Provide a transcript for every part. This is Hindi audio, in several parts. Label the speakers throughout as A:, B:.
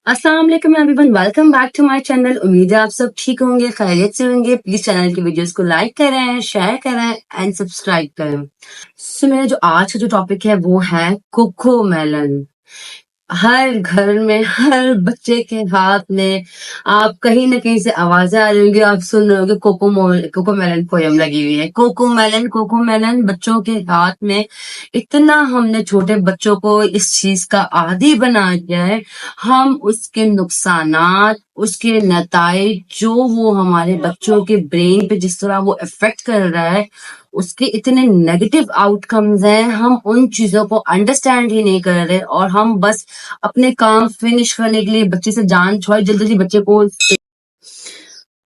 A: अस्सलाम वालेकुम everyone, welcome back to my channel. उम्मीद है आप सब ठीक होंगे, खैरियत से होंगे। प्लीज चैनल की वीडियोस को लाइक करें, शेयर करें एंड सब्सक्राइब करें। मेरा जो आज का जो टॉपिक है वो है कोको मेलन। हर घर में, हर बच्चे के हाथ में आप कहीं न कहीं से आवाज़ें आ रही होंगी, आप सुन रहे होंगे कोको मेलन पोएम लगी हुई है। कोको मेलन बच्चों के हाथ में। इतना हमने छोटे बच्चों को इस चीज़ का आदी बना दिया है, हम उसके नुकसानात, उसके नताइज जो वो हमारे बच्चों के ब्रेन पे जिस तरह वो इफ़ेक्ट कर रहा है, उसके इतने नेगेटिव आउटकम्स हैं, हम उन चीज़ों को अंडरस्टैंड ही नहीं कर रहे और हम बस अपने काम फिनिश करने के लिए बच्चे से जान छुड़ाई जल्दी-जल्दी बच्चे को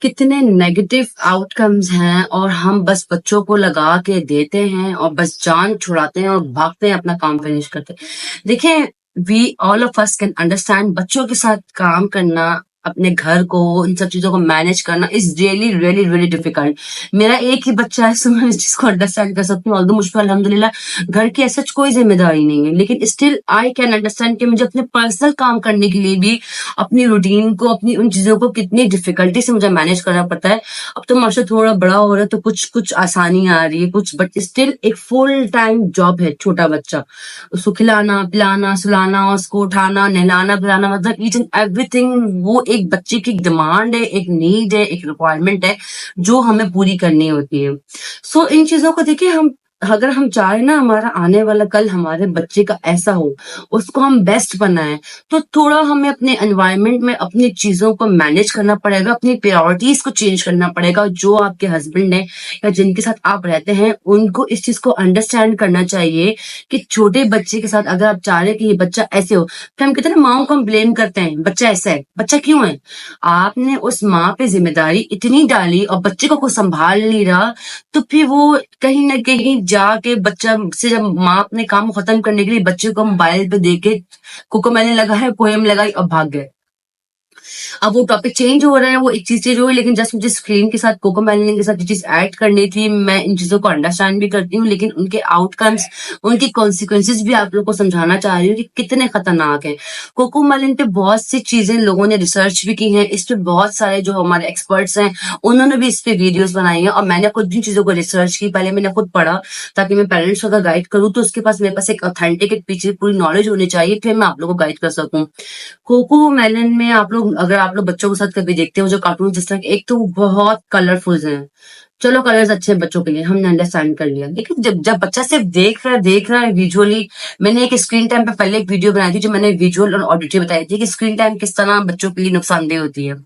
A: कितने नेगेटिव आउटकम्स हैं और हम बस बच्चों को लगा के देते हैं और बस जान छुड़ाते हैं और भागते हैं अपना काम फिनिश करते हैं। देखें, we all of us can understand बच्चों के साथ काम करना, अपने घर को, इन सब चीज़ों को मैनेज करना is really, really, really difficult. मेरा एक ही बच्चा है, सो मैं इस चीज़ को अंडरस्टैंड कर सकती हूँ। ऑल्दो मुझ पे अल्हम्दुलिल्लाह घर की ऐसा कोई ज़िम्मेदारी नहीं है, लेकिन स्टिल आई कैन अंडरस्टैंड कि मुझे अपने पर्सनल काम करने के लिए भी अपनी रूटीन को, अपनी उन चीज़ों को कितनी डिफ़िकल्टी से मुझे मैनेज करना पड़ता है। अब तो माशाल्लाह थोड़ा बड़ा हो रहा है तो कुछ आसानी आ रही है, बट स्टिल एक फुल टाइम जॉब है छोटा बच्चा। उसको खिलाना, पिलाना, सुलाना, उसको उठाना, नहलाना, धुलाना मतलब ईच एंड एवरीथिंग वो एक बच्चे की डिमांड है, एक नीड है, एक रिक्वायरमेंट है, जो हमें पूरी करनी होती है। इन चीज़ों को देखिए हम अगर हम चाहें ना हमारा आने वाला कल हमारे बच्चे का ऐसा हो, उसको हम बेस्ट बनाएँ, तो थोड़ा हमें अपने एनवायरनमेंट में अपनी चीज़ों को मैनेज करना पड़ेगा, अपनी प्रायोरिटीज़ को चेंज करना पड़ेगा। जो आपके हस्बैंड हैं या जिनके साथ आप रहते हैं, उनको इस चीज़ को अंडरस्टैंड करना चाहिए कि छोटे बच्चे के साथ अगर आप चाह रहे हैं कि ये बच्चा ऐसे हो, फिर हम कहते हैं ना माँओं को हम ब्लेम करते हैं, बच्चा ऐसा है, बच्चा क्यों है? आपने उस माँ पे ज़िम्मेदारी इतनी डाली और बच्चे को कोई सँभाल नहीं रहा, तो फिर वो कहीं न कहीं जाके बच्चा से जब माँ अपने काम खत्म करने के लिए बच्चे को मोबाइल पे दे के कोको मैंने लगाया, पोएम लगाई और भाग गए। अब वो टॉपिक चेंज हो रहा है, वो एक चीज़ चेंज हो रही है, लेकिन जस्ट मुझे स्क्रीन के साथ कोको मेलानिन के साथ ये चीज़ ऐड करनी थी। मैं इन चीज़ों को अंडरस्टैंड भी करती हूँ, लेकिन उनके आउटकम्स, उनकी कॉन्सिक्वेंसेज़ भी आप लोगों को समझाना चाह रही हूँ कि कितने खतरनाक हैं। कोको मेलानिन पे बहुत सी चीज़ें लोगों ने रिसर्च भी की हैं, इस पे बहुत सारे जो हमारे एक्सपर्ट्स हैं, उन्होंने भी इस पे वीडियोज़ बनाई हैं और मैंने खुद भी इन चीज़ों को रिसर्च की। पहले मैंने खुद पढ़ा, ताकि मैं पेरेंट्स को अगर गाइड करूँ, तो उसके पास मेरे पास एक ऑथेंटिक एक पीछे पूरी नॉलेज होनी चाहिए, फिर मैं आप लोगों को गाइड कर सकूँ। कोको मेलन में आप लोग बच्चों के साथ कभी देखते हो जो कार्टून जिस तरह के एक तो वो बहुत कलरफुल हैं। चलो कलर्स अच्छे हैं बच्चों के लिए, हमने अंडरस्टैंड कर लिया। लेकिन जब जब बच्चा सिर्फ देख रहा है विजुअली, मैंने एक स्क्रीन टाइम पे पहले एक वीडियो बनाई थी जो मैंने विजुअल और ऑडिटरी बताई थी कि स्क्रीन टाइम किस तरह बच्चों के लिए नुकसानदेह होती है।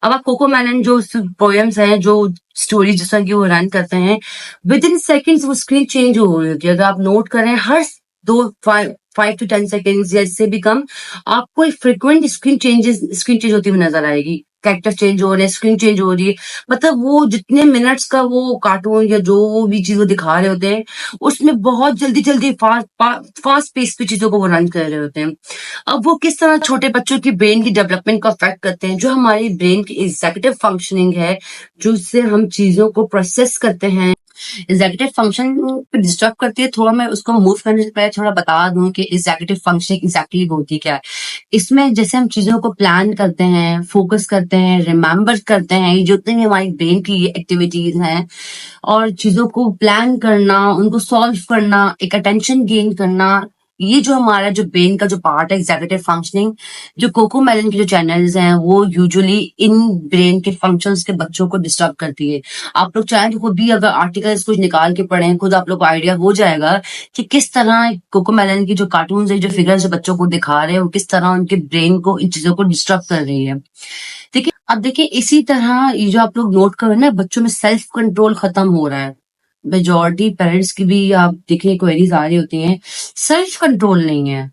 A: अब आप कोको मेलन जो पोएम्स हैं, जो स्टोरी जिस तरह की वो रन करते हैं, विद इन सेकेंड्स वो स्क्रीन चेंज हो रही होती है। अगर आप नोट करें हर दो 5 to 10 सेकेंड्स या इससे भी कम आपको एक फ्रीक्वेंट स्क्रीन चेंज होती हुई नजर आएगी। कैरेक्टर चेंज हो रहे हैं, स्क्रीन चेंज हो रही है। मतलब वो जितने मिनट्स का वो कार्टून या जो भी चीज वो दिखा रहे होते हैं, उसमें बहुत जल्दी फास्ट पेस पे चीजों को वो रन कर रहे होते हैं। अब वो किस तरह छोटे बच्चों की ब्रेन की डेवलपमेंट को अफेक्ट करते हैं, जो हमारी ब्रेन की एग्जीक्यूटिव फंक्शनिंग है, जो उससे हम चीजों को प्रोसेस करते हैं, एग्जीक्यूटिव फंक्शन पे डिस्टर्ब करती है। थोड़ा मैं उसको मूव करने से पहले थोड़ा बता दूं कि एग्जीक्यूटिव फंक्शन एग्जैक्टली होती क्या है। इसमें जैसे हम चीजों को प्लान करते हैं, फोकस करते हैं, रिमेम्बर करते हैं, ये जितनी भी हमारी ब्रेन की एक्टिविटीज हैं, और चीजों को प्लान करना, उनको सॉल्व करना, एक अटेंशन गेन करना, ये जो हमारा जो ब्रेन का जो पार्ट है एग्जीक्यूटिव फंक्शनिंग, जो कोको मेलन के जो चैनल्स हैं वो यूजुअली इन ब्रेन के फंक्शंस के बच्चों को डिस्टर्ब करती है। आप लोग चाहें तो खुद भी अगर आर्टिकल्स कुछ निकाल के पढ़ें, खुद आप लोग को आइडिया हो जाएगा कि किस तरह कोको मेलन की जो कार्टून है, जो फिगर्स बच्चों को दिखा रहे हैं, वो किस तरह उनके ब्रेन को इन चीजों को डिस्टर्ब कर रही है। देखिए अब देखिए इसी तरह ये जो आप लोग नोट कर रहे हैं ना, बच्चों में सेल्फ कंट्रोल खत्म हो रहा है। मेजॉरिटी पेरेंट्स की भी आप देखिए क्वेरीज आ रही होती हैं, सेल्फ कंट्रोल नहीं है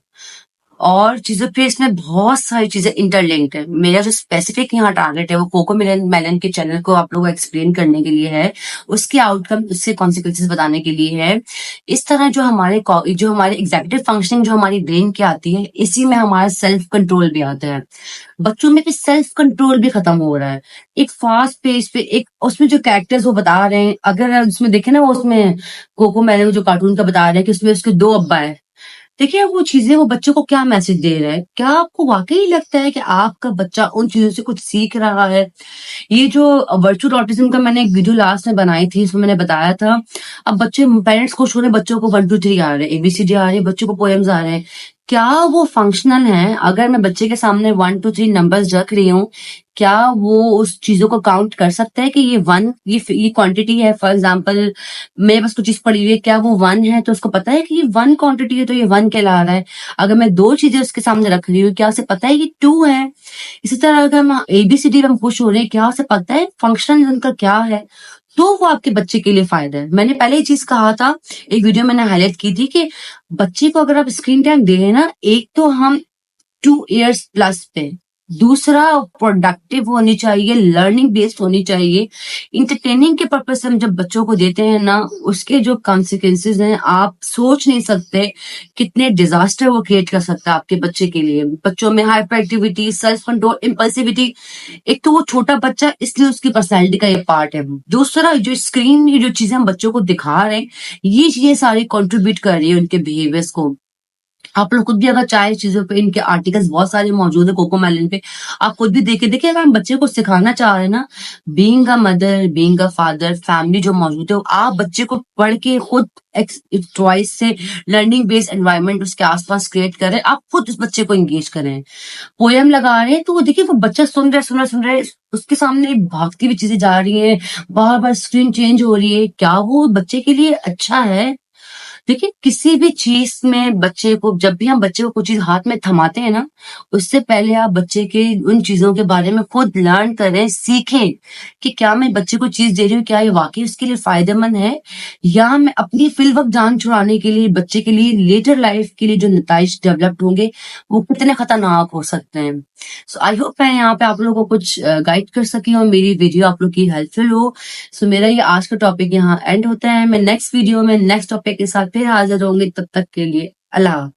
A: और चीज़ों पे इसमें बहुत सारी चीज़ें इंटरलिंक्ड है। मेरा जो स्पेसिफिक यहाँ टारगेट है वो कोको मेलन के चैनल को आप लोगों को एक्सप्लेन करने के लिए है, उसके आउटकम, उससे कॉन्सिक्वेंसेस बताने के लिए है। इस तरह जो हमारे एग्जीक्यूटिव फंक्शनिंग जो हमारी ब्रेन की आती है, इसी में हमारा सेल्फ कंट्रोल भी आता है। बच्चों में भी सेल्फ कंट्रोल भी खत्म हो रहा है। एक फास्ट पेज पे एक उसमें जो कैरेक्टर्स वो बता रहे हैं, अगर उसमें देखे ना, वो उसमें कोको मेलन जो कार्टून का बता रहे हैं कि उसमें उसके 2 अब्बा है, देखिए वो चीज़ें वो बच्चों को क्या मैसेज दे रहा है? क्या आपको वाक़ई लगता है कि आपका बच्चा उन चीज़ों से कुछ सीख रहा है? ये जो वर्चुअल ऑटिज़्म का मैंने एक वीडियो लास्ट में बनाई थी, इसमें मैंने बताया था, अब बच्चे पेरेंट्स खुश हो रहे हैं, बच्चों को 1, 2, 3 आ रहे हैं, एबीसीडी आ रही है, बच्चों को पोएम्स आ रहे हैं। क्या वो फंक्शनल हैं? अगर मैं बच्चे के सामने 1, 2, 3 नंबर्स रख रही हूँ, क्या वो उस चीज़ों को काउंट कर सकता है कि ये 1 ये क्वांटिटी है? फॉर एग्ज़ाम्पल मेरे पास कुछ चीज़ पड़ी हुई है, क्या वो 1 है? तो उसको पता है कि ये 1 क्वांटिटी है तो ये 1 कहला रहा है। अगर मैं 2 चीज़ें उसके सामने रख रही हूँ, क्या उसे पता है कि 2 है? इसी तरह अगर हम एबीसीडी में हम खुश हो रहे हैं, क्या उसे पता है फंक्शन उनका क्या है? तो वो आपके बच्चे के लिए फ़ायदा है। मैंने पहले ये चीज़ कहा था, एक वीडियो मैंने हाइलाइट की थी कि बच्चे को अगर आप स्क्रीन टाइम दे रहे हैं ना, एक तो हम 2 इयर्स प्लस पे, दूसरा प्रोडक्टिव होनी चाहिए, लर्निंग बेस्ड होनी चाहिए। एंटरटेनिंग के पर्पज़ से हम जब बच्चों को देते हैं ना, उसके जो कॉन्सिक्वेंसेज़ हैं, आप सोच नहीं सकते कितने डिज़ास्टर वो क्रिएट कर सकता है आपके बच्चे के लिए। बच्चों में hyper activity, self control, impulsivity, एक तो वो छोटा बच्चा इसलिए उसकी पर्सनैलिटी का ये पार्ट है। दूसरा जो स्क्रीन की जो चीज़ें हम बच्चों को दिखा रहे हैं, ये चीज़ें सारी कंट्रीब्यूट कर रही है उनके बिहेवियर्स को। आप लोग खुद भी अगर चाहे चीज़ों पे इनके आर्टिकल्स बहुत सारे मौजूद है कोकोमेलन पे, आप खुद भी देखिए अगर हम बच्चे को सिखाना चाह रहे हैं ना, being a mother, being a father, family जो मौजूद है, आप बच्चे को पढ़ के खुद चॉइस से लर्निंग बेस्ड एनवायरनमेंट उसके आसपास क्रिएट करें, आप खुद उस बच्चे को एंगेज करें। पोएम लगा रहे हैं तो वो देखिए वो बच्चा सुन रहा है, सुन रहा है, सुन रहा है, उसके सामने भागती हुई चीजें जा रही हैं, बार-बार स्क्रीन चेंज हो रही है, क्या वो बच्चे के लिए अच्छा है? देखिए, किसी भी चीज़ में बच्चे को जब भी हम बच्चे को कुछ चीज़ हाथ में थमाते हैं ना, उससे पहले आप बच्चे के उन चीज़ों के बारे में खुद लर्न करें, सीखें कि क्या मैं बच्चे को चीज़ दे रही हूँ, क्या ये वाक़ई उसके लिए फ़ायदेमंद है? या मैं अपनी फ़िलवक़्त जान छुड़ाने के लिए बच्चे के लिए लेटर लाइफ़ के लिए जो नताइज डेवलप्ड होंगे, वो कितने खतरनाक हो सकते हैं। सो आई होप मैं यहाँ पे आप लोगों को कुछ गाइड कर सकी हूँ, मेरी वीडियो आप लोग की हेल्पफुल हो। सो मेरा ये आज का टॉपिक यहाँ एंड होता है। मैं नेक्स्ट वीडियो में नेक्स्ट टॉपिक के साथ फिर हाज़िर होंगी, तब तक के लिए अल्लाह हाफ़िज़।